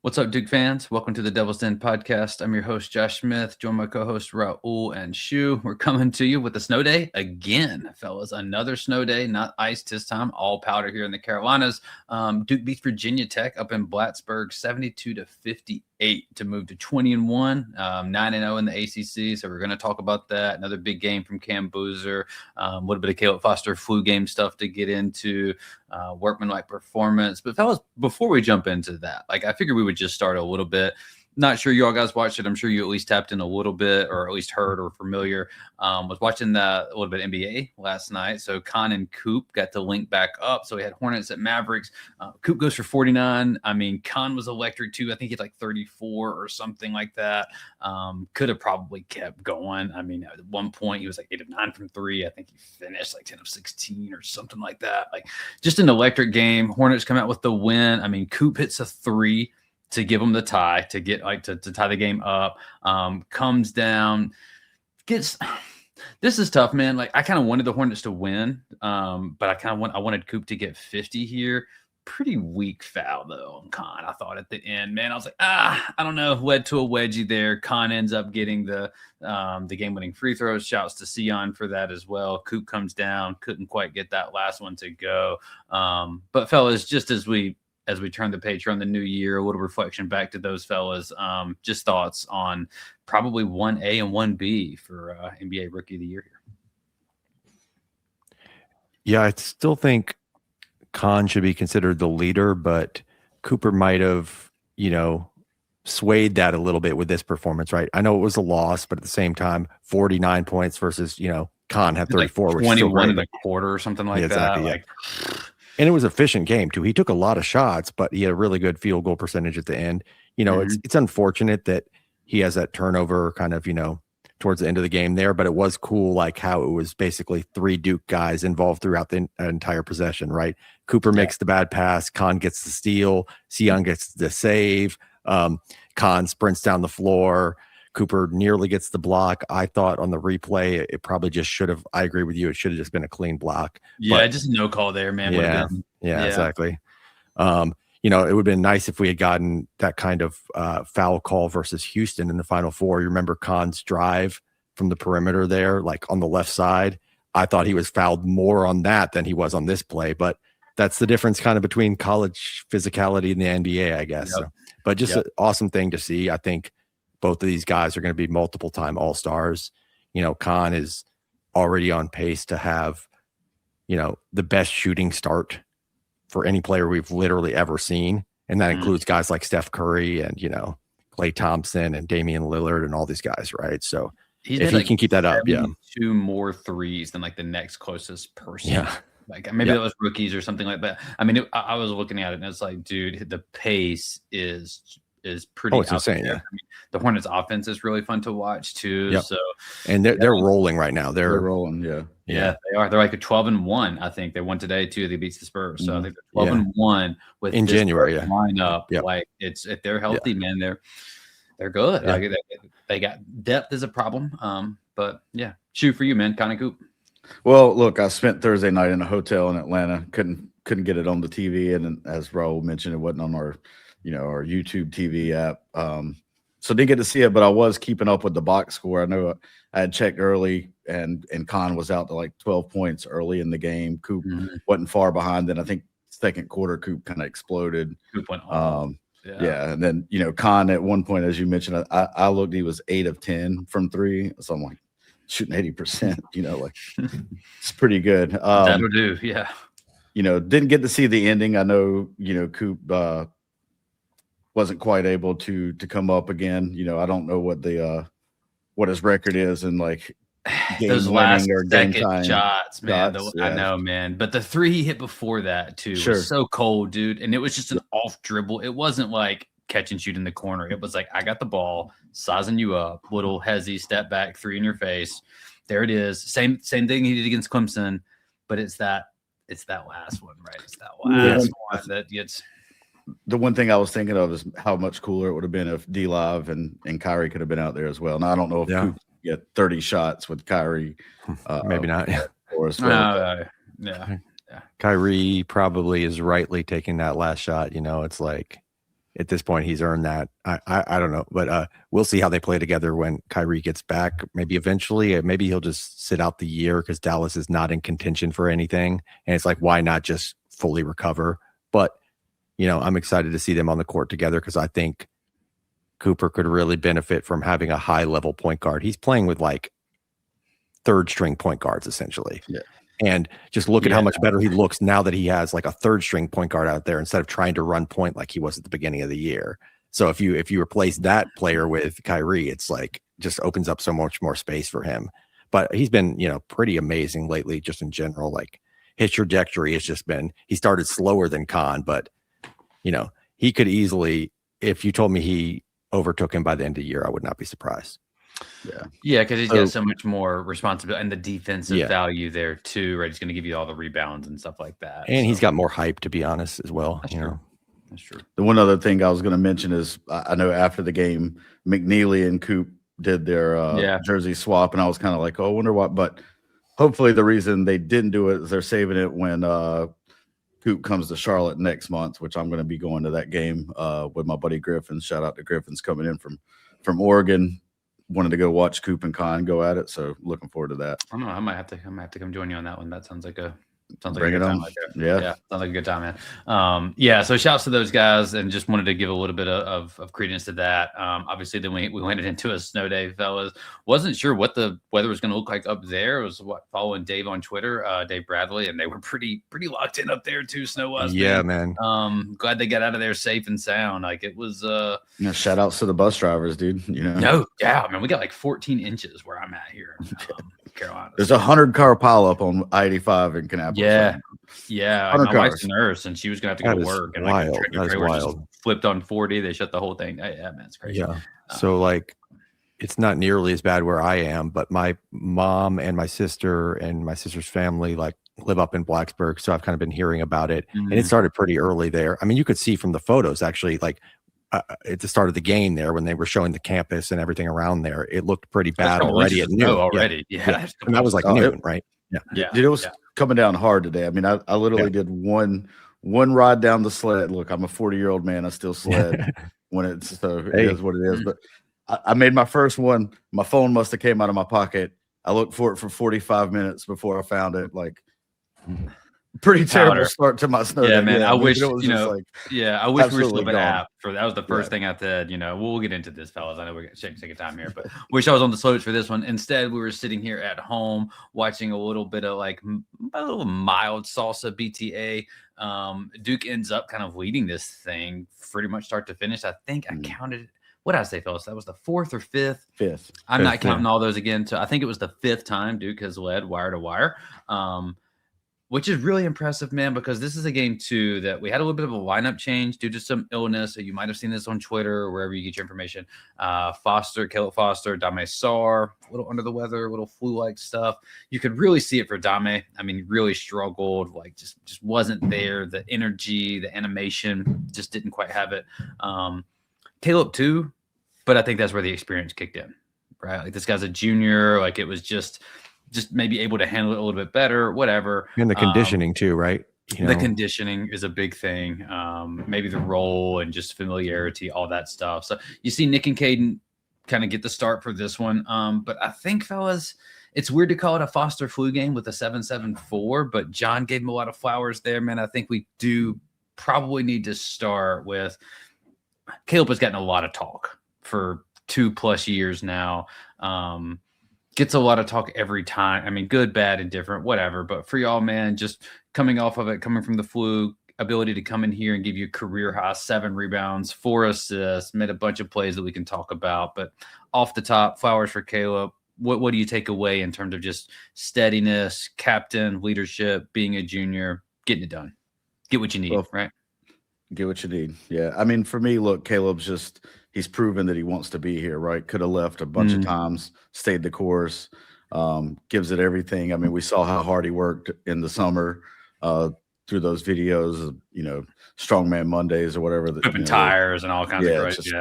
What's up, Duke fans? Welcome to the Devil's Den podcast. I'm your host, Josh Smith, joined by co-host Raul and Shu. We're coming to you with a snow day again, fellas. Another snow day, not ice this time, all powder here in the Carolinas. Duke beats Virginia Tech up in Blacksburg, 72-58 to move to 20-1, 9-0 in the ACC. So we're going to talk about that. Another big game from Cayden Boozer, a little bit of Caleb Foster flu game stuff to get into, workmanlike performance. But fellas, before we jump into that, I figured we would just start a little bit. Not sure you all guys watched it. I'm sure you at least tapped in a little bit, or at least heard or familiar. Was watching a little bit of NBA last night. So Con and Coop got to link back up. So we had Hornets at Mavericks. Coop goes for 49. I mean, Con was electric too. I think he had 34 or something like that. Could have probably kept going. I mean, at one point he was 8 of 9 from 3. I think he finished 10 of 16 or something like that. Just an electric game. Hornets come out with the win. I mean, Coop hits a 3 to give them the tie, to get to tie the game up, comes down, gets. This is tough, man. I kind of wanted the Hornets to win, but I wanted Coop to get 50 here. Pretty weak foul though on Con. I thought at the end, man, I was I don't know, led to a wedgie there. Con ends up getting the game-winning free throws. Shouts to Sion for that as well. Coop comes down, couldn't quite get that last one to go. But fellas, just as we turn the page on the new year, a little reflection back to those fellas. Just thoughts on probably 1A and 1B for NBA Rookie of the Year here. Yeah, I still think Con should be considered the leader, but Cooper might have, swayed that a little bit with this performance, right? I know it was a loss, but at the same time, 49 points versus, Con had 34. 21 in a quarter or something like that. Exactly, yeah. And it was an efficient game too. He took a lot of shots, but he had a really good field goal percentage at the end. It's unfortunate that he has that turnover kind of, towards the end of the game there, but it was cool, how it was basically 3 Duke guys involved throughout the entire possession, right? Cooper makes the bad pass, Con gets the steal, Sion gets the save, Con sprints down the floor, Cooper nearly gets the block. I thought on the replay, it probably just should have. I agree with you. It should have just been a clean block. Yeah, just no call there, man. Yeah, exactly. It would have been nice if we had gotten that kind of foul call versus Houston in the Final Four. You remember Con's drive from the perimeter there, on the left side. I thought he was fouled more on that than he was on this play, but that's the difference kind of between college physicality and the NBA, I guess. Yep. So, but just an awesome thing to see. I think both of these guys are going to be multiple-time All-Stars. Con is already on pace to have, the best shooting start for any player we've literally ever seen. And that includes guys like Steph Curry and, Klay Thompson and Damian Lillard and all these guys, right? So if he can keep that up, 2 more threes than the next closest person. Yeah. Maybe that was rookies or something like that. I mean, I was looking at it and it's dude, the pace is pretty it's insane. Yeah. I mean, the Hornets offense is really fun to watch too. Yep. So, and they're rolling right now. They're rolling. Yeah, they are. They're 12-1. I think they won today too. They beat the Spurs, so I think they're 12-1 with in January. Lineup. Yep. It's if they're healthy, man, they're good. Yeah. They got depth is a problem. But yeah, shoot for you, man, Con and Coop. Well, look, I spent Thursday night in a hotel in Atlanta. Couldn't get it on the TV, and as Raul mentioned, it wasn't on our YouTube TV app. So didn't get to see it, but I was keeping up with the box score. I know I had checked early, and Con was out to 12 points early in the game. Coop wasn't far behind. Then I think second quarter, Coop kind of exploded. Coop went off. Yeah, and then Con at one point, as you mentioned, I looked, he was 8 of 10 from 3. So I'm shooting 80%. It's pretty good. That'll do. Yeah. Didn't get to see the ending. I know Coop wasn't quite able to come up again. I don't know what his record is in those last or game time shots, man. I know, man. But the 3 he hit before that too was so cold, dude. And it was just an off dribble. It wasn't catch and shoot in the corner. It was I got the ball, sizing you up, little hezzy step back, 3 in your face. There it is. Same thing he did against Clemson, but it's that last one, right? It's that last one that gets. The one thing I was thinking of is how much cooler it would have been if D-Live and Kyrie could have been out there as well. Now I don't know if Coop get 30 shots with Kyrie. Maybe not. Yeah. Kyrie probably is rightly taking that last shot. It's at this point he's earned that. I don't know, but we'll see how they play together when Kyrie gets back. Maybe eventually, maybe he'll just sit out the year because Dallas is not in contention for anything, and it's like, why not just fully recover? But I'm excited to see them on the court together because I think Cooper could really benefit from having a high level point guard. He's playing with like third string point guards essentially. Yeah. And just look at how much better he looks now that he has like a third string point guard out there instead of trying to run point like he was at the beginning of the year. So if you replace that player with Kyrie, it's like just opens up so much more space for him. But he's been, pretty amazing lately just in general. Like his trajectory has just been, he started slower than Khan, but he could easily, if you told me he overtook him by the end of the year, I would not be surprised. Yeah, because he's got so much more responsibility and the defensive value there too, right? He's going to give you all the rebounds and stuff like that. And he's got more hype, to be honest, as well. That's true. That's true. The one other thing I was going to mention is I know after the game, McNeely and Coop did their jersey swap, and I was kind of like, oh, I wonder what. But hopefully the reason they didn't do it is they're saving it when Coop comes to Charlotte next month, which I'm going to be going to that game with my buddy Griffin. Shout out to Griffin's coming in from Oregon. Wanted to go watch Coop and Con go at it, so looking forward to that. I don't know. I might have to come join you on that one. That sounds like a good time. Right there. Yeah, sounds like a good time, man. So shouts to those guys, and just wanted to give a little bit of credence to that. Obviously, then we went into a snow day, fellas. Wasn't sure what the weather was going to look like up there. It was following Dave on Twitter, Dave Bradley, and they were pretty locked in up there too. Snow was, man. Glad they got out of there safe and sound. Like it was. Shout outs to the bus drivers, dude. No, yeah, man. We got like 14 inches where I'm at here in Carolina. There's 100-car pileup on I-85 in Knueppel. Yeah. My wife's a nurse, and she was gonna have to go to work. And wild. Like, that is wild. Just flipped on 40. They shut the whole thing. Yeah, man, it's crazy. Yeah. So like, it's not nearly as bad where I am, but my mom and my sister's family like live up in Blacksburg, so I've kind of been hearing about it, and it started pretty early there. I mean, you could see from the photos actually, like. At the start of the game there, when they were showing the campus and everything around there, it looked pretty bad already at noon. Yeah. And that was like noon, right? Dude, it was coming down hard today. I mean, I literally did one ride down the sled. Look, I'm a 40-year-old man. I still sled when it is what it is. But I made my first one. My phone must have came out of my pocket. I looked for it for 45 minutes before I found it. Like. Pretty terrible start to my snow day. Man. I wish, I wish we were still an app for that. Was the first thing I said. We'll get into this, fellas. I know we're going to take a time here, but wish I was on the slopes for this one. Instead, we were sitting here at home watching a little bit of like a little mild salsa BTA. Duke ends up kind of leading this thing pretty much start to finish. I think I counted. What did I say, fellas? That was the fourth or fifth? Fifth. I'm not counting all those again. So I think it was the fifth time Duke has led wire to wire. Which is really impressive, man, because this is a game, too, that we had a little bit of a lineup change due to some illness. So you might have seen this on Twitter or wherever you get your information. Caleb Foster, Dame Sarr, a little under the weather, a little flu-like stuff. You could really see it for Dame. I mean, really struggled, like just wasn't there. The energy, the animation, just didn't quite have it. Caleb, too, but I think that's where the experience kicked in, right? Like this guy's a junior. Like it was just maybe able to handle it a little bit better, whatever. And the conditioning too, right? The conditioning is a big thing. Maybe the role and just familiarity, all that stuff. So you see Nick and Cayden kind of get the start for this one. But I think, fellas, it's weird to call it a Foster flu game with a 7-7-4, but John gave him a lot of flowers there, man. I think we do probably need to start with Caleb has gotten a lot of talk for 2+ years now. Gets a lot of talk every time. I mean, good, bad, and different, whatever. But for y'all, man, just coming off of it, coming from the flu, ability to come in here and give you career high 7 rebounds, 4 assists, made a bunch of plays that we can talk about. But off the top, flowers for Caleb. What do you take away in terms of just steadiness, captain, leadership, being a junior, getting it done? Get what you need, right? Get what you need. Yeah. I mean, for me, look, Caleb's he's proven that he wants to be here, right? Could have left a bunch of times, stayed the course, gives it everything. I mean, we saw how hard he worked in the summer through those videos of, Strongman Mondays or whatever. Flipping tires and all kinds of crazy.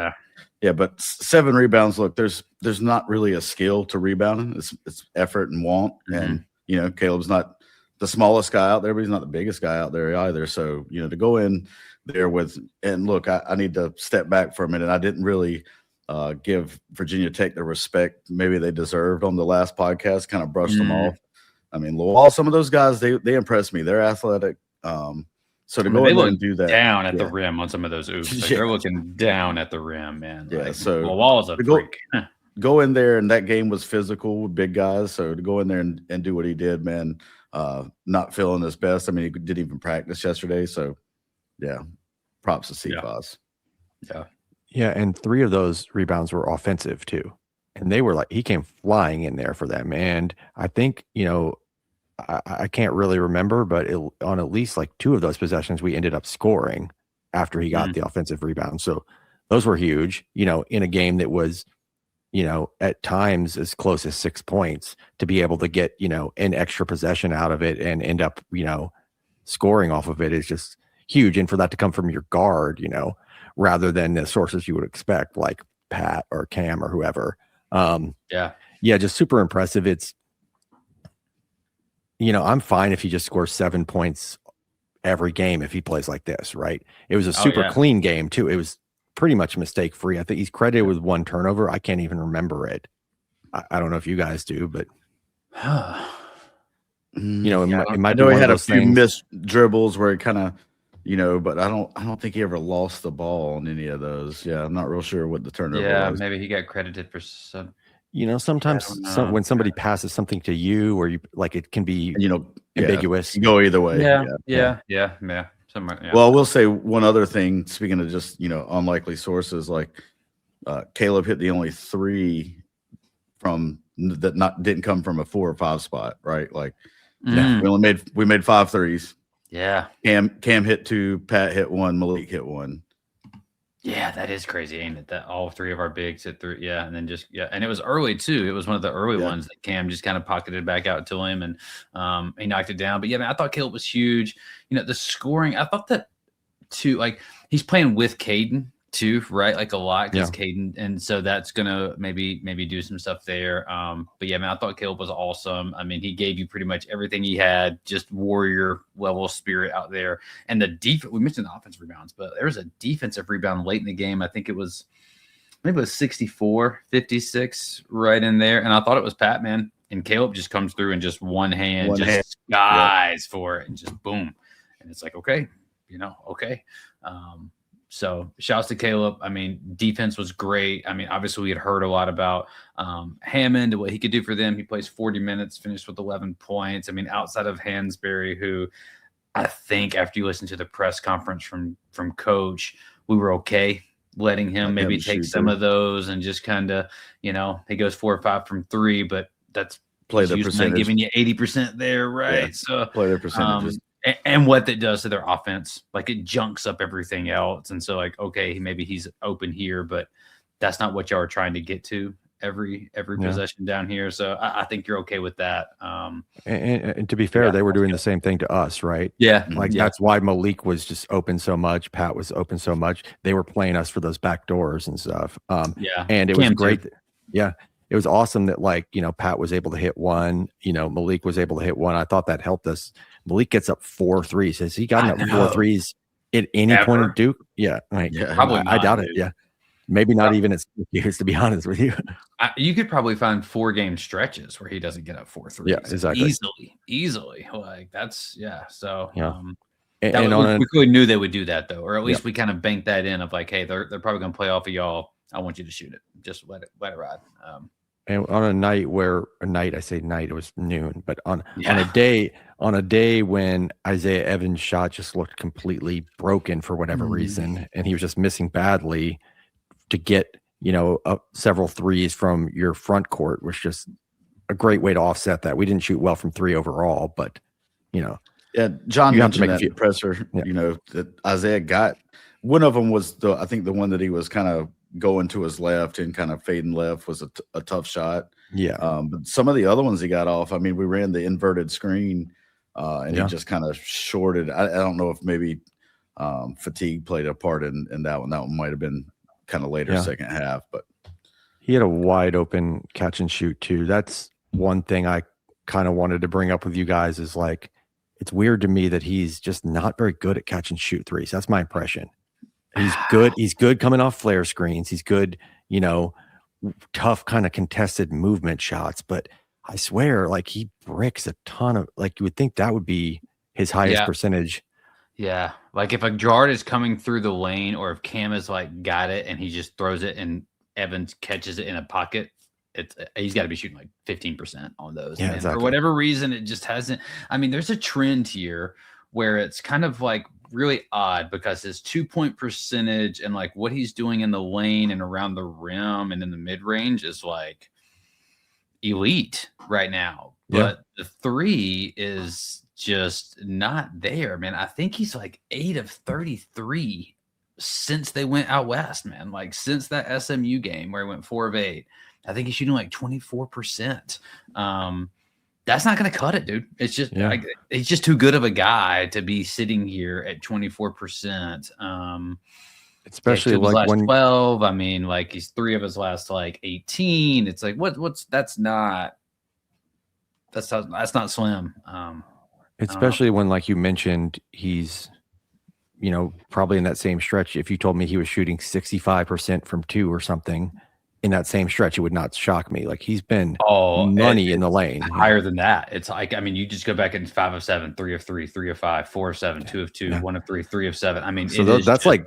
Yeah, but 7 rebounds. Look, there's not really a skill to rebounding. It's effort and want. And, Caleb's not the smallest guy out there, but he's not the biggest guy out there either. So, to go in there with, and look, I need to step back for a minute. I didn't really give Virginia Tech the respect maybe they deserved on the last podcast, kind of brushed them off. I mean, Lowell, some of those guys, they impressed me. They're athletic. So to go in there and do that. Down at the rim on some of those oops. Like, they're looking down at the rim, man. Yeah, like, so Lowell's a freak. Go in there, and that game was physical with big guys. So to go in there and do what he did, man, not feeling his best. I mean, he didn't even practice yesterday. So, yeah, props to CFOS. Yeah, and 3 of those rebounds were offensive too. And they were like, he came flying in there for them. And I think, I can't really remember, but on at least like 2 of those possessions, we ended up scoring after he got the offensive rebound. So those were huge, in a game that was, at times as close as 6 points, to be able to get, an extra possession out of it and end up, scoring off of it is just huge. And for that to come from your guard, rather than the sources you would expect, like Pat or Cam or whoever. Just super impressive. It's, I'm fine if he just scores 7 points every game if he plays like this, right? It was a super clean game too. It was pretty much mistake free. I think he's credited with 1 turnover. I can't even remember it. I don't know if you guys do, but it might I know be he one had of a those few things. missed dribbles where he kind of, but I don't think he ever lost the ball on any of those. Yeah, I'm not real sure what the turnover was. Maybe he got credited for some. Sometimes when somebody passes something to you, or you like, it can be ambiguous. Can go either way. Yeah. Somewhere, Well, I will say one other thing. Speaking of just unlikely sources, like Caleb hit the only 3 from that didn't come from a 4 or 5 spot, right? Like we made 5 threes. Yeah. Cam hit 2, Pat hit 1, Maliq hit 1. Yeah, that is crazy, ain't it? That all 3 of our bigs hit 3. Yeah, and then and it was early too. It was one of the early ones that Cam just kind of pocketed back out to him, and he knocked it down. But yeah, man, I thought Caleb was huge. The scoring, I thought that too. Like, he's playing with Cayden too, right? Like, a lot, because Cayden, and so that's gonna maybe do some stuff there. But yeah, man, I thought Caleb was awesome. I mean, he gave you pretty much everything he had, just warrior level spirit out there. And the defense, we mentioned the offensive rebounds, but there was a defensive rebound late in the game. I think it was 64, 56 right in there. And I thought it was Pat, man. And Caleb just comes through and just one hand skies for it, and just boom. And it's like, okay. So shouts to Caleb. I mean, defense was great. I mean, obviously we had heard a lot about Hammond, what he could do for them. He plays 40 minutes, finished with 11 points. I mean, outside of Hansberry, who I think after you listen to the press conference from Coach, we were okay letting him maybe take some of those and just kind of, he goes 4 or 5 from 3, but that's play the percentage, giving you 80% there, right? Yeah. So play their percentages. And what that does to their offense, like, it junks up everything else. And so, like, okay, maybe he's open here, but that's not what y'all are trying to get to every possession down here. So I think you're okay with that. And to be fair, they were doing the same thing to us, right? Yeah. That's why Maliq was just open so much. Pat was open so much. They were playing us for those back doors and stuff. And it was great. Yeah. It was awesome that, Pat was able to hit 1, Maliq was able to hit 1. I thought that helped us. Maliq gets up 4 threes. Has he gotten up 4 threes at any point at Duke? Yeah. Probably not, I doubt dude. it. Yeah. Maybe not even at 6 years, to be honest with you. You could probably find 4-game stretches where he doesn't get up 4 threes. Yeah, exactly. Easily. Like, that's, So, we really knew they would do that, though, or at least we kind of banked that in of like, hey, they're probably going to play off of y'all. I want you to shoot it. Just let it ride. And on a night I say night, it was noon, but on a day when Isaiah Evans' shot just looked completely broken for whatever reason, and he was just missing badly, to get several threes from your front court was just a great way to offset that. We didn't shoot well from 3 overall, but John you have to mentioned make that presser. That Isaiah got. One of them was I think the one that he was kind of going to his left and kind of fading left was a tough shot. But some of the other ones he got off, I mean, we ran the inverted screen and he just kind of shorted. I don't know if maybe fatigue played a part in that one. That one might have been kind of later second half, but he had a wide open catch and shoot too. That's one thing I kind of wanted to bring up with you guys is, like, it's weird to me that he's just not very good at catch and shoot threes. That's my impression. He's good. He's good coming off flare screens. He's good, tough kind of contested movement shots. But I swear, like he bricks a ton of, like you would think that would be his highest percentage. Yeah. Like if a guard is coming through the lane or if Cam is like got it and he just throws it and Evans catches it in a pocket, he's got to be shooting like 15% on those. Yeah, exactly. For whatever reason, it just hasn't. I mean, there's a trend here where it's kind of like really odd because his 2-point percentage and like what he's doing in the lane and around the rim and in the mid range is like elite right now. But the three is just not there, man. I think he's like 8 of 33 since they went out west, man. Like since that SMU game where he went 4 of 8, I think he's shooting like 24%. That's not going to cut it, dude. It's just like, he's just too good of a guy to be sitting here at 24%. Especially like last when 12. I mean, like he's 3 of his last like 18. It's like that's not slim. Especially when, like you mentioned, he's, probably in that same stretch. If you told me he was shooting 65% from 2 or something in that same stretch, it would not shock me. Like he's been money in the lane. Higher than that. It's like, I mean, you just go back and 5 of 7, 3 of 3, 3 of 5, 4 of 7, 2 of 2, 1 of 3, 3 of 7. I mean, so that's like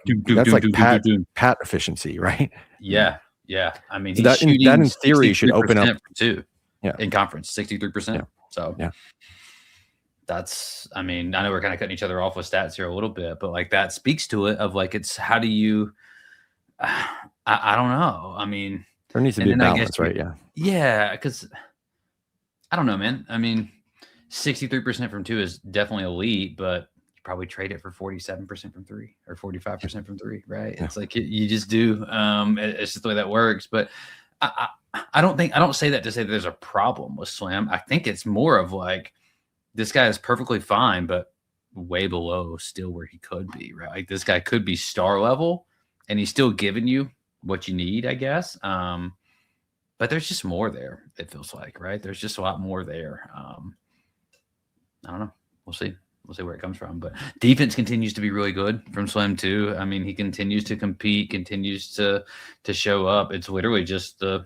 pat efficiency, right? Yeah. Yeah. I mean, so that in theory should open up 2 in conference, 63%. Yeah. So that's, I mean, I know we're kind of cutting each other off with stats here a little bit, but like that speaks to it of like, it's how do you, I don't know. I mean, there needs to be a balance, right? Yeah. Yeah. Cause I don't know, man. I mean, 63% from 2 is definitely elite, but you probably trade it for 47% from 3 or 45% from 3, right? It's like you just do. It's just the way that works. But I don't say that to say that there's a problem with Slam. I think it's more of like, this guy is perfectly fine, but way below still where he could be, right? Like this guy could be star level and he's still giving you what you need, I guess. But there's just more there, it feels like, right? There's just a lot more there. I don't know. We'll see. We'll see where it comes from. But defense continues to be really good from Slim too. I mean, he continues to compete, continues to show up. It's literally just the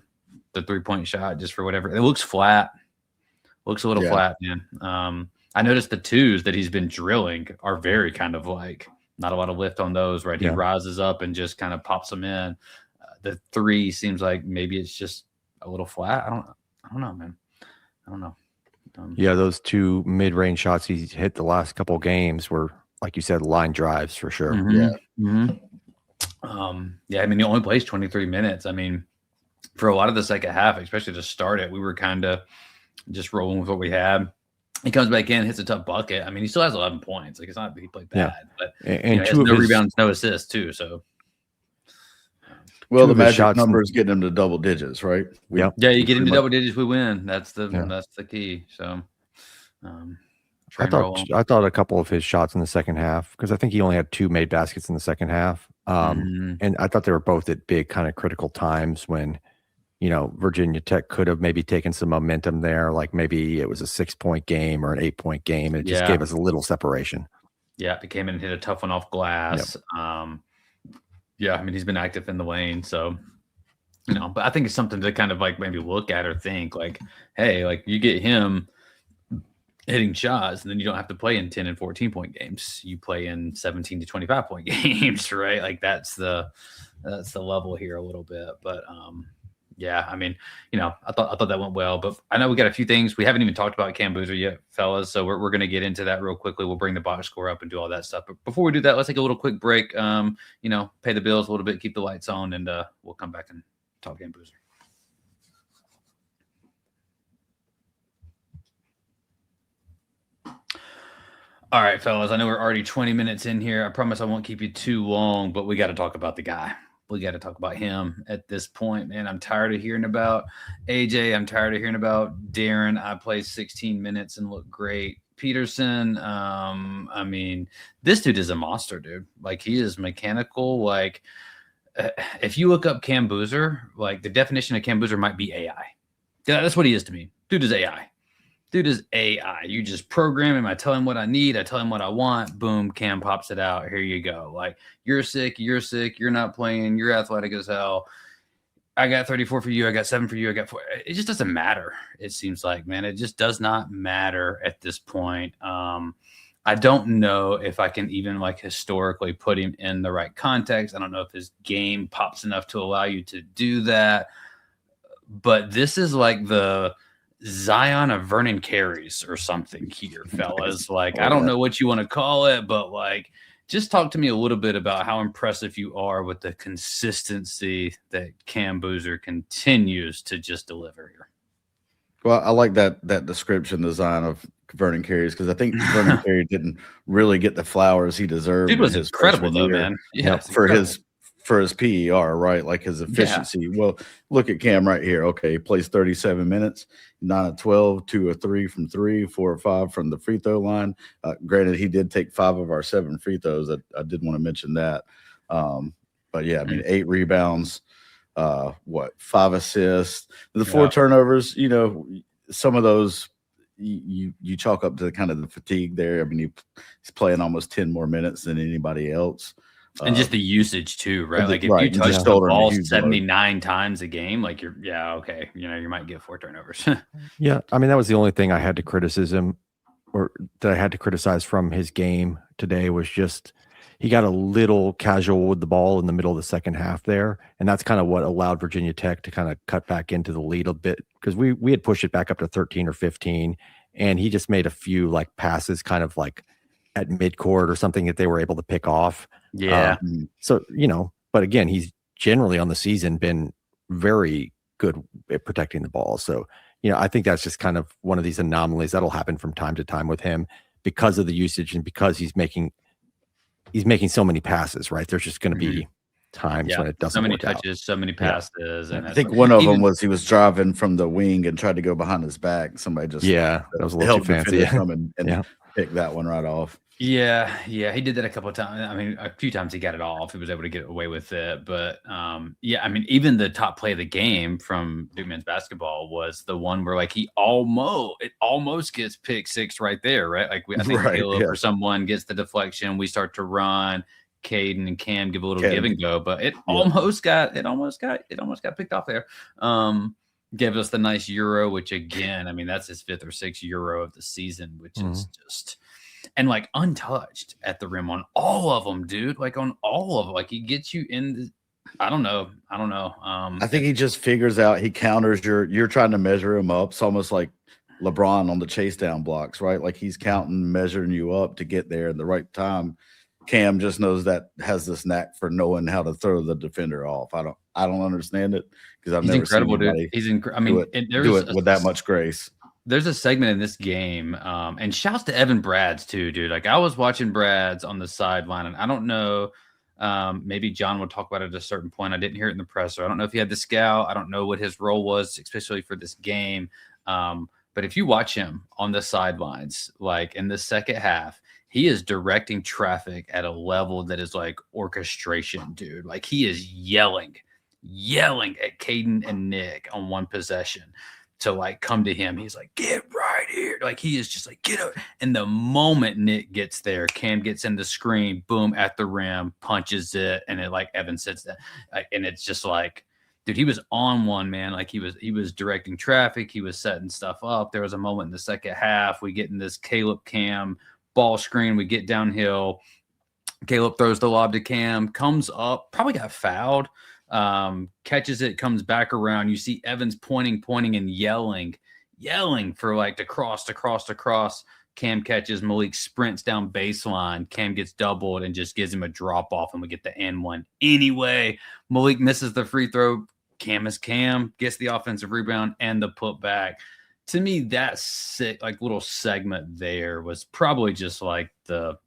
3-point shot just for whatever. It looks flat. Looks a little flat, man. I noticed the 2s that he's been drilling are very kind of like not a lot of lift on those, right? He rises up and just kind of pops them in. The 3 seems like maybe it's just a little flat. I don't know, man. I don't know. Those 2 mid-range shots he's hit the last couple games were, like you said, line drives for sure. Mm-hmm. I mean, he only plays 23 minutes. I mean, for a lot of the second half, especially to start it, we were kind of just rolling with what we had. He comes back in, hits a tough bucket. I mean, he still has 11 points. Like it's not that he played bad, but and he has no rebounds, no assists too. So, well, the magic number is getting him to double digits, right? You get into double digits, we win. That's the key. So, I thought a couple of his shots in the second half, because I think he only had 2 made baskets in the second half, and I thought they were both at big kind of critical times when, Virginia Tech could have maybe taken some momentum there. Like maybe it was a 6-point game or an 8-point game. And it just gave us a little separation. Yeah. It came in and hit a tough one off glass. I mean, he's been active in the lane. So, but I think it's something to kind of like maybe look at or think like, hey, like you get him hitting shots and then you don't have to play in 10 and 14-point games. You play in 17 to 25-point games, right? Like that's the level here a little bit. But, I mean, I thought that went well, but I know we got a few things. We haven't even talked about Cayden Boozer yet, fellas. So we're going to get into that real quickly. We'll bring the box score up and do all that stuff. But before we do that, let's take a little quick break, pay the bills a little bit, keep the lights on, and we'll come back and talk Cayden Boozer. All right, fellas, I know we're already 20 minutes in here. I promise I won't keep you too long, but we got to talk about the guy. We got to talk about him at this point, man. I'm tired of hearing about AJ. I'm tired of hearing about Darren. I played 16 minutes and looked great. Peterson, I mean, this dude is a monster, dude. Like, he is mechanical. Like, if you look up Cayden Boozer, like, the definition of Cayden Boozer might be AI. Yeah, that's what he is to me. Dude is AI. Dude is AI. You just program him. I tell him what I need. I tell him what I want. Boom, Cam pops it out. Here you go. Like, you're sick. You're sick. You're not playing. You're athletic as hell. I got 34 for you. I got 7 for you. I got 4. It just doesn't matter. It seems like, man, it just does not matter at this point. I don't know if I can even like historically put him in the right context. I don't know if his game pops enough to allow you to do that. But this is like the Zion of Vernon Carey's or something here, fellas. Like, I don't know what you want to call it, but like, just talk to me a little bit about how impressive you are with the consistency that Cam Boozer continues to just deliver here. Well, I like that description, the Zion of Vernon Carey's, because I think Vernon Carey didn't really get the flowers he deserved. Dude was incredible though, man. Yeah, for his PER, right? Like his efficiency. Yeah. Well, look at Cam right here. Okay, he plays 37 minutes, 9 of 12, 2 of 3 from 3, 4 or 5 from the free throw line. Granted, he did take 5 of our 7 free throws. I did want to mention that. But yeah, I mean, 8 rebounds, 5 assists, the 4 turnovers. You know, some of those you chalk up to kind of the fatigue there. I mean, he's playing almost 10 more minutes than anybody else. And just the usage too, right? Like if you touch the ball 79 times a game, like okay. You know, you might get 4 turnovers. Yeah. I mean, that was the only thing I had to criticize from his game today was just he got a little casual with the ball in the middle of the second half there. And that's kind of what allowed Virginia Tech to kind of cut back into the lead a bit because we had pushed it back up to 13 or 15. And he just made a few like passes kind of like at midcourt or something that they were able to pick off. Yeah. So, you know, but again, he's generally on the season been very good at protecting the ball. So, you know, I think that's just kind of one of these anomalies that'll happen from time to time with him because of the usage and because he's making so many passes, right? There's just going to be times when it doesn't so many work touches, so many passes. And I think one of them was he was driving from the wing and tried to go behind his back. Somebody just that was a little too fancy. And pick that one right off. Yeah, he did that a couple of times. I mean, a few times he got it off. He was able to get away with it. But I mean, even the top play of the game from Duke men's basketball was the one where like it almost gets pick 6 right there, right? Like I think Caleb or someone gets the deflection. We start to run. Cayden and Cam give a little give and go, but it almost got picked off there. Gave us the nice Euro, which again, I mean, that's his 5th or 6th Euro of the season, which is just. And like untouched at the rim on all of them, dude. Like on all of them, like he gets you in. I don't know. I think he just figures out he counters you're trying to measure him up. It's almost like LeBron on the chase down blocks, right? Like he's counting, measuring you up to get there at the right time. Cam just knows that has this knack for knowing how to throw the defender off. I don't understand it because I've never seen anybody do it with that much grace. There's a segment in this game, and shouts to Evan Brads too, dude. Like I was watching Brads on the sideline, and I don't know, maybe John will talk about it at a certain point. I didn't hear it in the presser. I don't know if he had the scout. I don't know what his role was, especially for this game. But if you watch him on the sidelines, like in the second half, he is directing traffic at a level that is like orchestration, dude. Like he is yelling at Cayden and Nick on one possession to like come to him. He's like, get right here. Like he is just like, get up. And the moment Nick gets there, Cam gets in the screen, boom, at the rim, punches it. And it like Evan says that. And it's just like, dude, he was on one, man. Like he was directing traffic. He was setting stuff up. There was a moment in the second half. We get in this Caleb Cam ball screen. We get downhill. Caleb throws the lob to Cam, comes up, probably got fouled. Catches it, comes back around. You see Evans pointing and yelling for like to cross. Cam catches, Maliq sprints down baseline. Cam gets doubled and just gives him a drop off, and we get the N1 anyway. Maliq misses the free throw. Cam gets the offensive rebound and the putback. To me, that like little segment there was probably just like that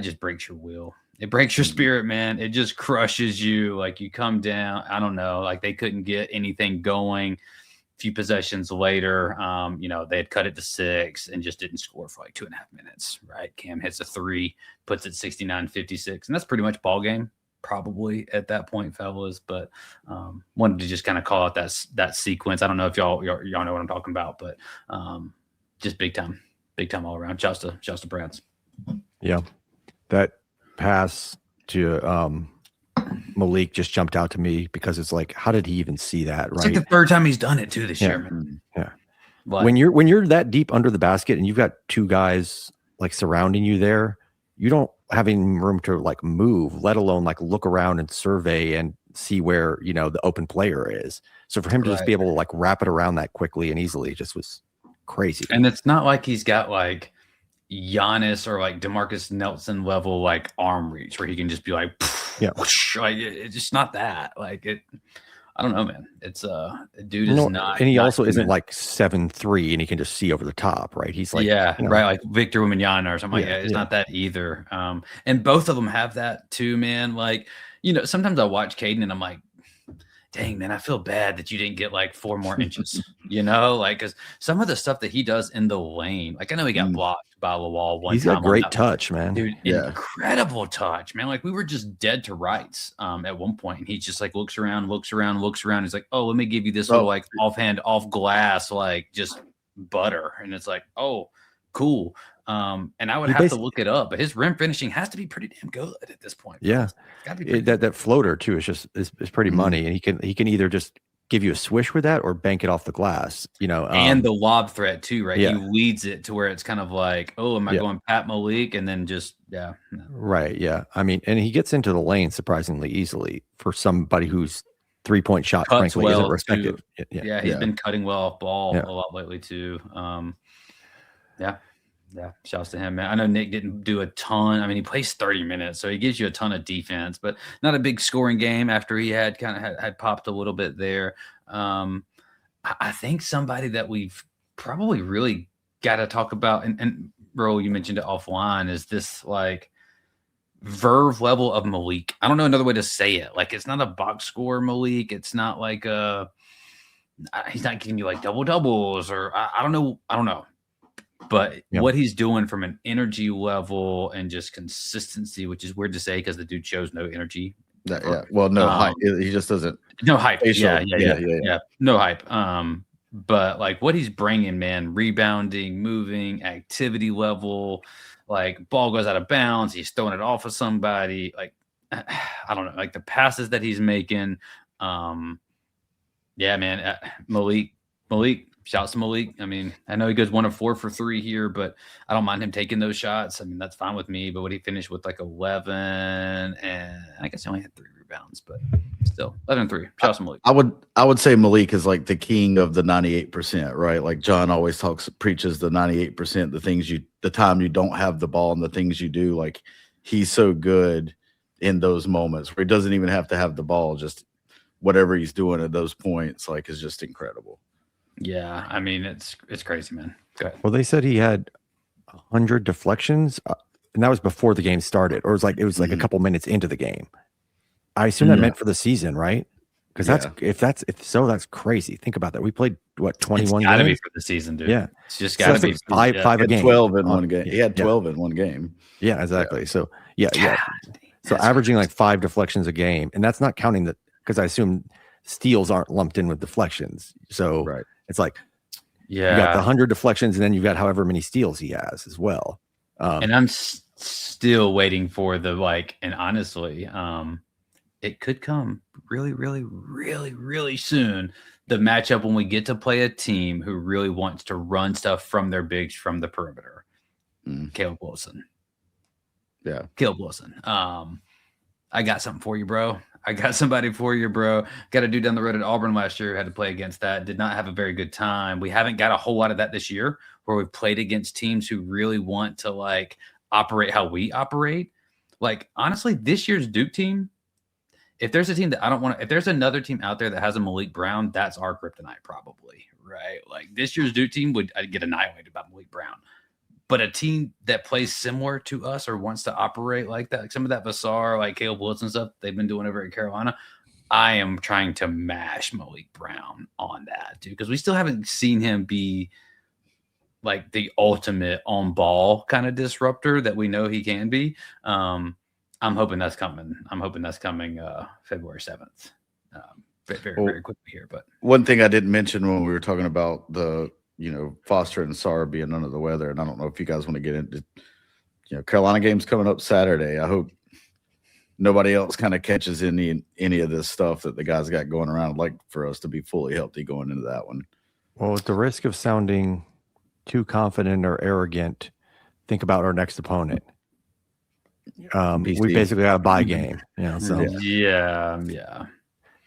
just breaks your will. It breaks your spirit, man. It just crushes you. Like you come down. I don't know. Like they couldn't get anything going. A few possessions later, they had cut it to 6 and just didn't score for like 2.5 minutes. Right? Cam hits a 3, puts it 69-56, and that's pretty much ball game probably at that point, fellas. But wanted to just kind of call out that sequence. I don't know if y'all know what I'm talking about, but just big time all around. Shouts to Browns. Yeah, that pass to Maliq just jumped out to me because it's like, how did he even see that? It's right? like the third time he's done it too this year, man. Yeah. Like, when you're that deep under the basket and you've got two guys like surrounding you there, you don't have any room to like move, let alone like look around and survey and see where, you know, the open player is. So for him to just be able to like wrap it around that quickly and easily just was crazy. And it's not like he's got like Giannis or like DeMarcus Nelson level like arm reach where he can just be like, whoosh, like it's just not that. Like it, I don't know, man. It's dude is not, and he not also human. isn't like 7'3" and he can just see over the top, right? He's like, right, like Victor Wembanyama or something. Yeah, It's not that either. And both of them have that too, man. Like, you know, sometimes I watch Cayden and I'm like, dang, man, I feel bad that you didn't get like 4 more inches, you know, like, because some of the stuff that he does in the lane, like I know he got blocked by Lawal one time. He's got great touch, man. Dude, incredible touch, man. Like we were just dead to rights at one point, and he just like looks around. He's like, oh, let me give you this little like offhand, off glass, like just butter. And it's like, oh, cool. And I would have to look it up, but his rim finishing has to be pretty damn good at this point. Yeah. That floater too is pretty money. And he can either just give you a swish with that or bank it off the glass, you know. And the lob threat too, right? Yeah. He leads it to where it's kind of like, oh, am I going Pat Maliq? And then just, Right. Yeah. I mean, and he gets into the lane surprisingly easily for somebody whose 3-point shot, cuts frankly, isn't respected. He's been cutting well off ball a lot lately too. Yeah, shouts to him, man. I know Nick didn't do a ton. I mean, he plays 30 minutes, so he gives you a ton of defense, but not a big scoring game after he had had popped a little bit there. I think somebody that we've probably really got to talk about, and Raul, you mentioned it offline, is this like verve level of Maliq. I don't know another way to say it. Like, it's not a box score Maliq. It's not like he's not giving you like double doubles or I don't know. But what he's doing from an energy level and just consistency, which is weird to say because the dude shows no energy. Well, no hype. He just doesn't. No hype. Yeah. No hype. But like what he's bringing, man, rebounding, moving, activity level, like ball goes out of bounds, he's throwing it off of somebody. Like I don't know, like the passes that he's making. Man, Maliq. Shouts to Maliq. I mean, I know he goes 1 of 4 for 3 here, but I don't mind him taking those shots. I mean, that's fine with me. But what he finished with like 11, and I guess he only had 3 rebounds, but still 11 and 3. Shouts to Maliq. I would say Maliq is like the king of the 98%, right? Like John always preaches the 98%, the time you don't have the ball and the things you do. Like he's so good in those moments where he doesn't even have to have the ball, just whatever he's doing at those points, like is just incredible. Yeah, I mean it's crazy, man. Go ahead. Well, they said he had 100 deflections, and that was before the game started, or it was like a couple minutes into the game. I assume that meant for the season, right? Because if so, that's crazy. Think about that. We played 21 games. Got to be for the season, dude. Yeah, it's just got to be five a game. 12 in one game. He had 12 in one game. Yeah, exactly. So so averaging like 5 deflections a game, and that's not counting because I assume steals aren't lumped in with deflections. So it's like, you got the 100 deflections, and then you've got however many steals he has as well. And I'm still waiting for and honestly, it could come really, really, really, really soon. The matchup when we get to play a team who really wants to run stuff from their bigs from the perimeter. Caleb Wilson. Yeah. Caleb Wilson. I got something for you, bro. I got somebody for you, bro. Got a dude down the road at Auburn last year who had to play against that. Did not have a very good time. We haven't got a whole lot of that this year where we've played against teams who really want to operate how we operate. Like, honestly, this year's Duke team, if there's a team that I don't want to, if there's another team out there that has a Maliq Brown, that's our kryptonite probably, right? Like this year's Duke team would get annihilated by Maliq Brown. But a team that plays similar to us or wants to operate like that, like some of that Vassar, like Caleb Wilson stuff they've been doing over at Carolina, I am trying to mash Maliq Brown on that, dude, because we still haven't seen him be like the ultimate on ball kind of disruptor that we know he can be. I'm hoping that's coming. February 7th. Very quickly here. But one thing I didn't mention when we were talking about the Foster and Sarr being under the weather. And I don't know if you guys want to get into, Carolina game's coming up Saturday. I hope nobody else kind of catches any of this stuff that the guys got going around. I'd like for us to be fully healthy going into that one. Well, at the risk of sounding too confident or arrogant, think about our next opponent. We basically got a bye game, so yeah.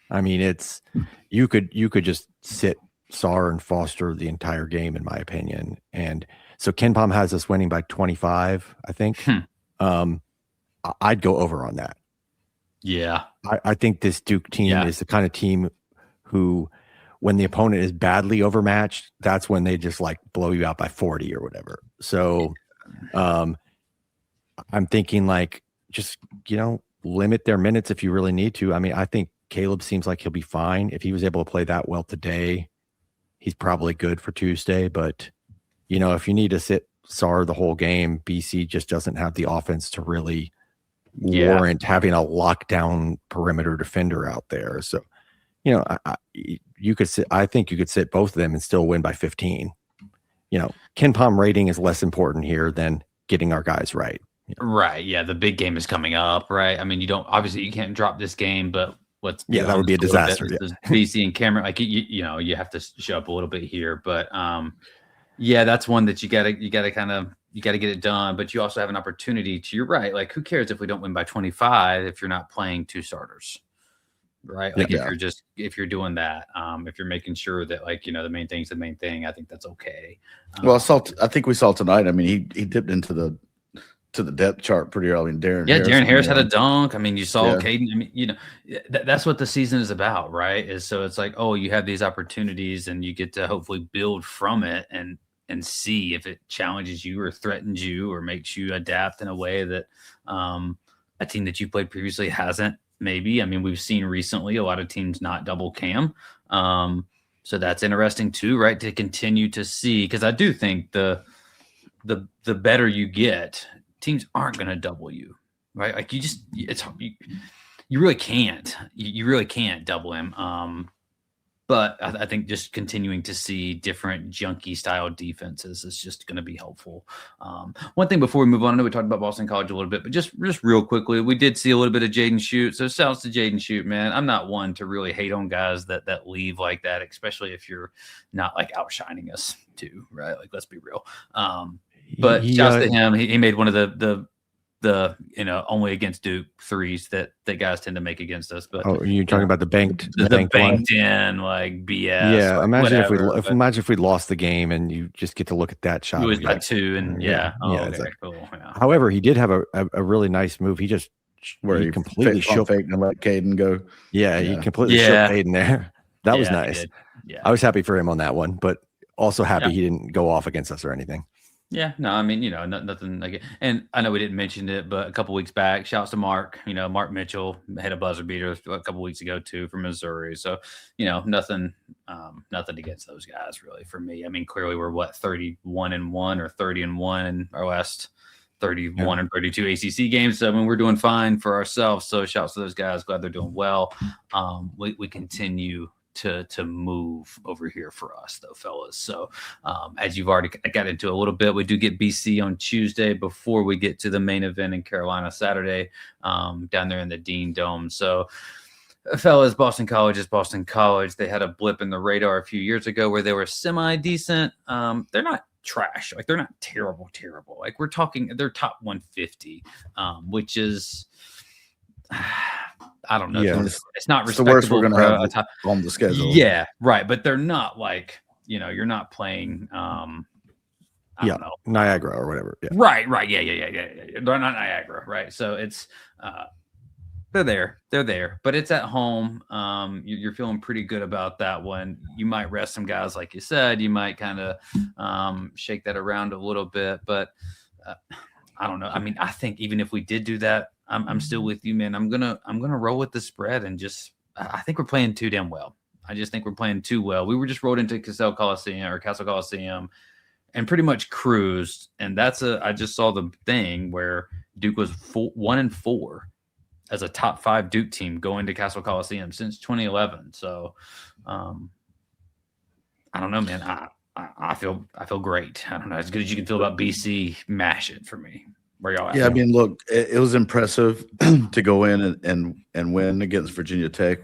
I mean, it's you could just sit Sarr and Foster the entire game, in my opinion. And so KenPom has us winning by 25, I think. I'd go over on that. Yeah. I think this Duke team is the kind of team who, when the opponent is badly overmatched, that's when they just like blow you out by 40 or whatever. So I'm thinking like just, limit their minutes if you really need to. I mean, I think Caleb seems like he'll be fine. If he was able to play that well today, he's probably good for Tuesday. But, if you need to sit Sarr the whole game, BC just doesn't have the offense to really warrant having a lockdown perimeter defender out there. So, you could sit. I think you could sit both of them and still win by 15. KenPom rating is less important here than getting our guys right. Right. Yeah. The big game is coming up. Right. I mean, you can't drop this game, but that would be a disaster. BC and Cameron, like you have to show up a little bit here, but that's one that you gotta get it done. But you also have an opportunity to. You're right. Like, who cares if we don't win by 25 if you're not playing two starters? Right. Like if you're doing that, if you're making sure that the main thing's the main thing, I think that's okay. Well, I think we saw tonight. I mean, he dipped into the depth chart pretty early. And Darren Harris had a dunk. I mean, you saw Cayden. I mean, that's what the season is about, right? So it's like, you have these opportunities and you get to hopefully build from it and see if it challenges you or threatens you or makes you adapt in a way that a team that you played previously hasn't. Maybe. I mean, we've seen recently a lot of teams not double cam. So that's interesting too, right? To continue to see, because I do think the better you get, teams aren't going to double you, right? Like you really can't. You really can't double him. But I think just continuing to see different junky style defenses is just going to be helpful. One thing before we move on, I know we talked about Boston College a little bit, but just real quickly, we did see a little bit of Jaden Shoot. So shouts to Jaden Shoot, man. I'm not one to really hate on guys that leave like that, especially if you're not like outshining us too, right? Like, let's be real. But shouts to him. He made one of the only against Duke threes that guys tend to make against us. But you're talking about the banked in like BS. Yeah, like imagine if we lost the game and you just get to look at that shot. It was by 2, and cool. Yeah. However, he did have a really nice move. He just he completely shook and let Cayden go. Yeah, he completely shook Cayden there. That was nice. Yeah, I was happy for him on that one, but also happy he didn't go off against us or anything. Yeah, no, I mean, nothing like it. And I know we didn't mention it, but a couple weeks back, shouts to Mark. Mark Mitchell had a buzzer beater a couple weeks ago too from Missouri. So, nothing against those guys really for me. I mean, clearly we're 31-1 or 30-1 in our last 31 and 32 ACC games. So I mean, we're doing fine for ourselves. So shouts to those guys. Glad they're doing well. We continue to move over here for us though, fellas. So as you've already got into a little bit, we do get BC on Tuesday before we get to the main event in Carolina Saturday down there in the Dean Dome. So fellas, Boston College is Boston College. They had a blip in the radar a few years ago where they were semi-decent. They're not trash. Like, they're not terrible. Like, we're talking, they're top 150, which is I don't know. Yeah, it's not respectable. The worst we're going to have on the schedule. Yeah, right. But they're not like, you're not playing. I don't know, Niagara or whatever. Yeah. Right. Yeah. They're not Niagara, right? So it's they're there, but it's at home. You're feeling pretty good about that one. You might rest some guys, like you said. You might kind of shake that around a little bit, but I don't know. I mean, I think even if we did do that, I'm still with you, man. I'm gonna roll with the spread and I think we're playing too damn well. I just think we're playing too well. We were just rolled into Castle Coliseum and pretty much cruised. And I just saw the thing where Duke was 1-4 as a top 5 Duke team going to Castle Coliseum since 2011. So I don't know, man. I feel great. I don't know, as good as you can feel about BC. Mash it for me. Where y'all at? Yeah, I mean, look, it was impressive to go in and win against Virginia Tech.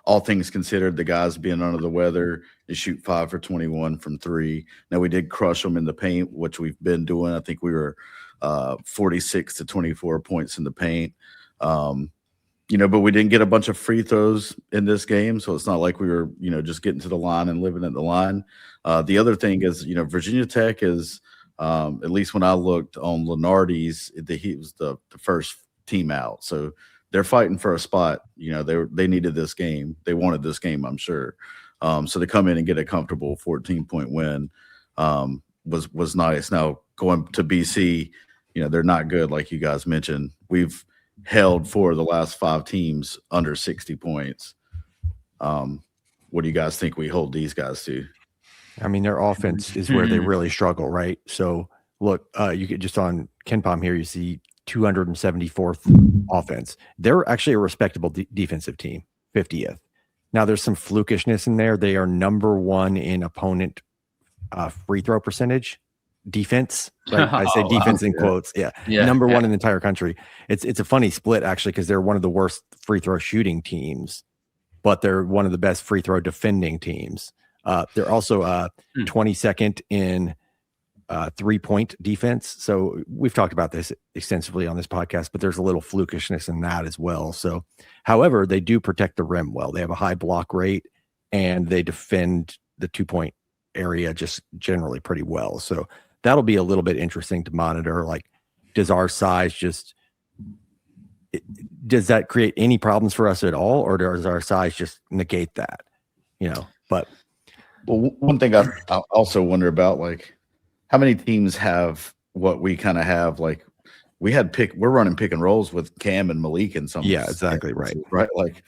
All things considered, the guys being under the weather, they shoot 5 for 21 from 3. Now, we did crush them in the paint, which we've been doing. I think we were 46 to 24 points in the paint. But we didn't get a bunch of free throws in this game, so it's not like we were, just getting to the line and living at the line. The other thing is, Virginia Tech is, at least when I looked on Lenardi's, he was the first team out. So they're fighting for a spot. They needed this game. They wanted this game, I'm sure. So to come in and get a comfortable 14-point win was nice. Now, going to BC, they're not good, like you guys mentioned. We've held 4 of the last 5 teams under 60 points. What do you guys think we hold these guys to? I mean, their offense is where they really struggle, right? So look, you get just on KenPom here, you see 274th offense. They're actually a respectable defensive team, 50th. Now there's some flukishness in there. They are number 1 in opponent free throw percentage defense. Right? I say defense in quotes. Yeah. Number 1 in the entire country. It's a funny split actually, because they're one of the worst free throw shooting teams, but they're one of the best free throw defending teams. They're also 22nd in 3-point defense. So we've talked about this extensively on this podcast, but there's a little flukishness in that as well. So, however, they do protect the rim well. They have a high block rate and they defend the 2-point area just generally pretty well. So that'll be a little bit interesting to monitor. Like, does our size does that create any problems for us at all? Or does our size just negate that? But well, one thing I also wonder about, like, how many teams have what we kind of have? Like, we're running pick and rolls with Cam and Maliq and something. Yeah, exactly. Right. Like,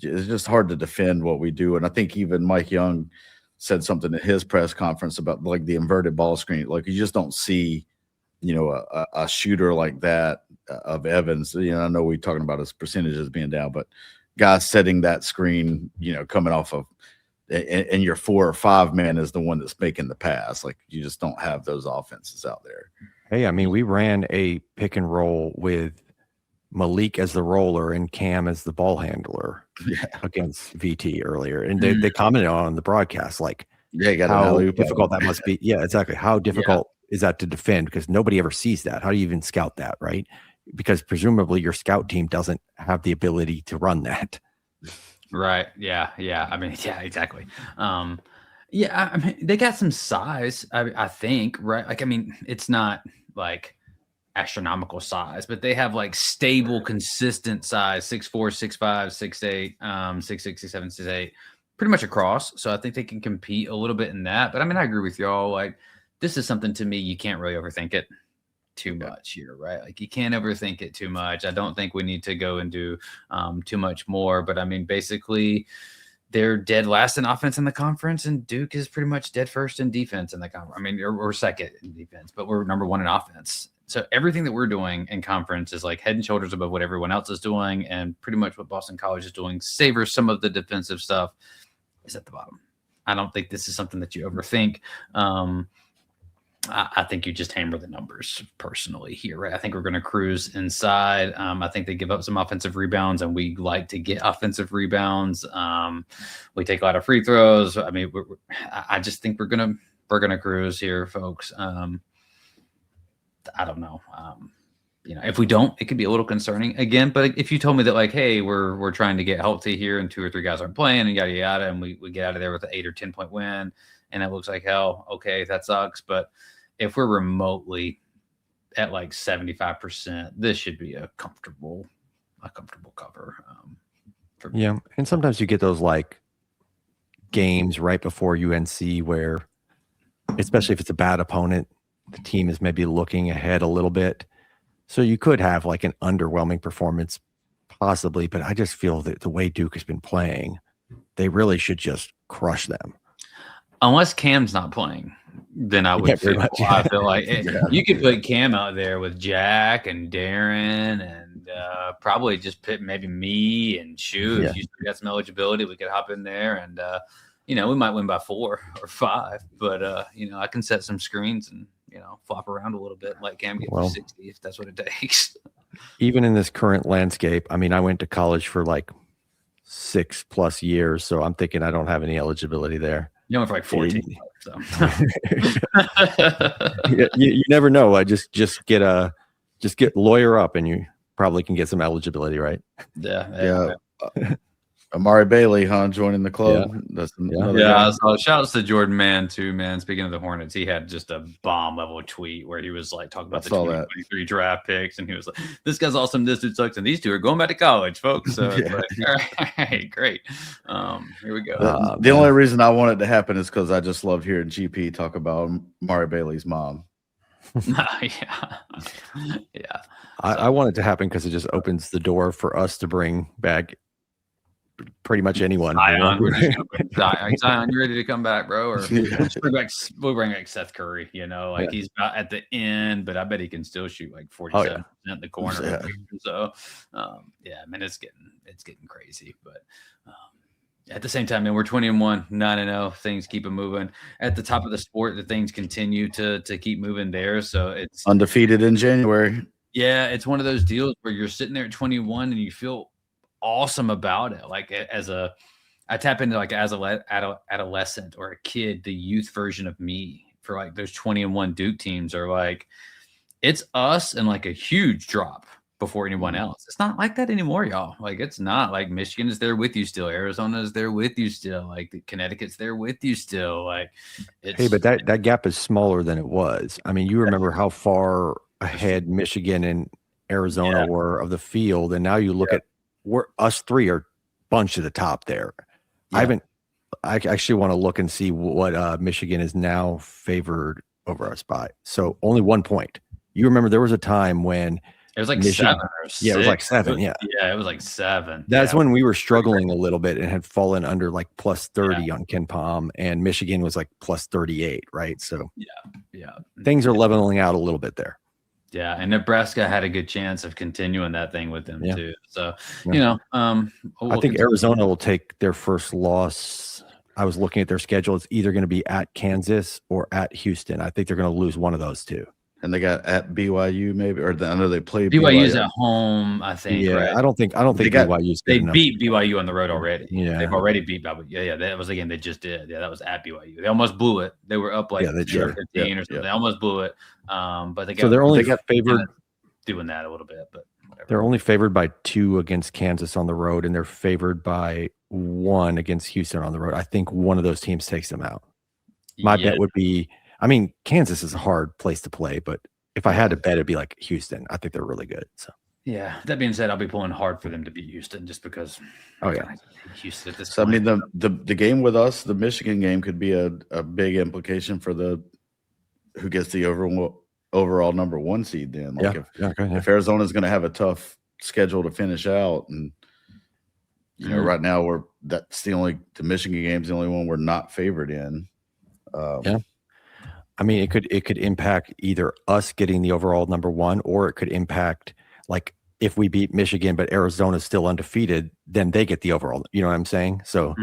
it's just hard to defend what we do. And I think even Mike Young said something at his press conference about, like, the inverted ball screen. Like, you just don't see, a shooter like that of Evans. I know we're talking about his percentages being down, but guys setting that screen, coming off of, and your 4 or 5 man is the one that's making the pass. Like, you just don't have those offenses out there. Hey, I mean, we ran a pick and roll with Maliq as the roller and Cam as the ball handler against VT earlier. And they commented on the broadcast, like, how difficult that must be. Yeah, exactly. How difficult is that to defend? Because nobody ever sees that. How do you even scout that, right? Because presumably your scout team doesn't have the ability to run that. Right. Yeah. I mean, yeah, exactly. I mean, they got some size, I think, right? Like, I mean, it's not like astronomical size, but they have like stable, consistent size, 6'4", 6'5", 6'8", 6'6", 6'7", 6'8", pretty much across. So I think they can compete a little bit in that. But I mean, I agree with y'all. Like, this is something, to me, you can't really overthink it too much here, right? Like, you can't overthink it too much. I don't think we need to go and do too much more, but I mean, basically they're dead last in offense in the conference, and Duke is pretty much dead first in defense in the conference. I mean, we're second in defense, but we're number 1 in offense. So everything that we're doing in conference is like head and shoulders above what everyone else is doing, and pretty much what Boston College is doing, savors some of the defensive stuff, is at the bottom. I don't think this is something that you overthink. I think you just hammer the numbers personally here, right? I think we're going to cruise inside. I think they give up some offensive rebounds, and we like to get offensive rebounds. We take a lot of free throws. I mean, I just think we're gonna cruise here, folks. I don't know. If we don't, it could be a little concerning again. But if you told me that, like, hey, we're trying to get healthy here, and 2 or 3 guys aren't playing, and yada yada, and we get out of there with an 8 or 10 point win, and it looks like hell, okay, that sucks. But if we're remotely at like 75%, this should be a comfortable cover. Yeah, and sometimes you get those like games right before UNC where, especially if it's a bad opponent, the team is maybe looking ahead a little bit. So you could have like an underwhelming performance possibly, but I just feel that the way Duke has been playing, they really should just crush them. Unless Cam's not playing, then I would feel like you could put Cam out there with Jack and Darren and probably just put maybe me and Shu. If you got some eligibility, we could hop in there and we might win by 4 or 5, but I can set some screens and flop around a little bit, let Cam get for 60 if that's what it takes. Even in this current landscape, I mean, I went to college for like 6+ years, so I'm thinking I don't have any eligibility there. You went for like 14. So. you never know. I just get lawyer up, and you probably can get some eligibility, right? Yeah. Amari Bailey, joining the club. Yeah. So shout outs to Jordan Mann too, man. Speaking of the Hornets, he had just a bomb level tweet where he was like talking about the 2023 draft picks, and he was like, "This guy's awesome. This dude sucks, and these two are going back to college, folks." So it's like, all right, great. Here we go. The only reason I want it to happen is because I just love hearing GP talk about Amari Bailey's mom. Yeah. I want it to happen because it just opens the door for us to bring back pretty much anyone. Zion, Zion, you ready to come back, bro? Or we'll bring back Seth Curry. He's about at the end, but I bet he can still shoot like 47% in the corner. Yeah. So, man, it's getting crazy. But at the same time, man, we're 20-1, 9-0. Things keep it moving. At the top of the sport, the things continue to keep moving there. So it's undefeated in January. Yeah, it's one of those deals where you're sitting there at 21 and you feel awesome about it. Like I tap into like as a adolescent or a kid, the youth version of me for like those 20-1 Duke teams are like, it's us and like a huge drop before anyone else. It's not like that anymore, y'all. Like it's not like Michigan is there with you still. Arizona is there with you still. Like Connecticut's there with you still. Like hey, but that gap is smaller than it was. I mean, you remember how far ahead Michigan and Arizona were of the field, and now you look at us three are bunch to the top there. I actually want to look and see what Michigan is now favored over us by. So only 1 point. You remember there was a time when it was like Michigan, 7 or 6. Yeah, it was like 7. Yeah, it was like 7. That's when we were struggling a little bit and had fallen under like plus 30 on Ken Palm, and Michigan was like plus 38, right? So things are leveling out a little bit there. Yeah, and Nebraska had a good chance of continuing that thing with them too. So, I think Arizona will take their first loss. I was looking at their schedule. It's either going to be at Kansas or at Houston. I think they're going to lose one of those two. And they got at BYU maybe, or I know they played BYU's at home, I think. Yeah, right? I don't think BYU's. They beat BYU on the road already. Yeah, they've already beat BYU. Yeah, that was the game they just did. Yeah, that was at BYU. They almost blew it. They were up like 15 or something. They almost blew it. But they're only favored doing that a little bit, but whatever. They're only favored by 2 against Kansas on the road, and they're favored by 1 against Houston on the road. I think one of those teams takes them out. My bet would be, I mean, Kansas is a hard place to play, but if I had to bet, it'd be like Houston. I think they're really good. So yeah. That being said, I'll be pulling hard for them to beat Houston just because. Houston at this point. I mean, the game with us, the Michigan game, could be a big implication for who gets the overall number 1 seed. Then, like if Arizona's going to have a tough schedule to finish out, and right now the Michigan game's the only one we're not favored in. I mean, it could impact either us getting the overall number 1, or it could impact like if we beat Michigan but Arizona's still undefeated, then they get the overall. You know what I'm saying? So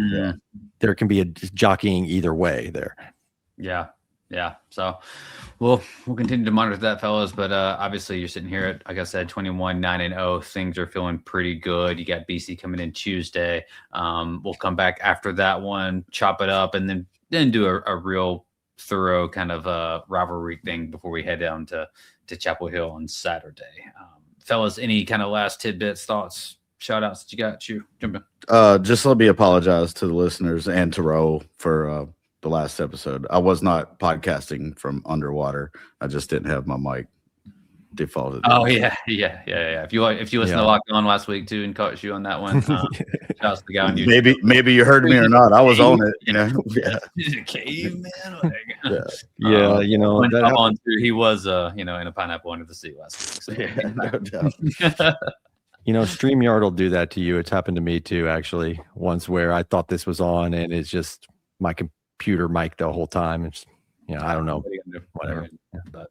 there can be a jockeying either way there. Yeah. So we'll continue to monitor that, fellas. But obviously, you're sitting here at, like I said, 21, 9-0. Things are feeling pretty good. You got BC coming in Tuesday. We'll come back after that one, chop it up, and then do a real thorough kind of rivalry thing before we head down to Chapel Hill on Saturday. Fellas, any kind of last tidbits, thoughts, shout outs that you got? You jump in. Just let me apologize to the listeners and to Raul for the last episode. I was not podcasting from underwater. I just didn't have my mic defaulted. Oh yeah. If you listened to Lock On last week too and caught you on that one, shout out to the guy on YouTube. Maybe you heard me or not. I was on it. Caveman. He was in a pineapple under the sea last week. So. No doubt. StreamYard will do that to you. It's happened to me too, actually, once where I thought this was on and it's just my computer mic the whole time. It's I don't know. Whatever. But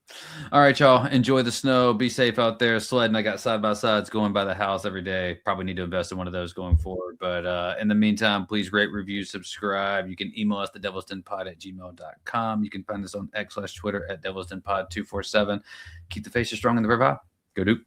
all right, y'all, enjoy the snow. Be safe out there sledding. I got side-by-sides going by the house every day. Probably need to invest in one of those going forward. But in the meantime, please rate, review, subscribe. You can email us TheDevilsDenPod@gmail.com. You can find us on X/Twitter at DevilsDenPod247. Keep the faces strong and the revive. Go Duke.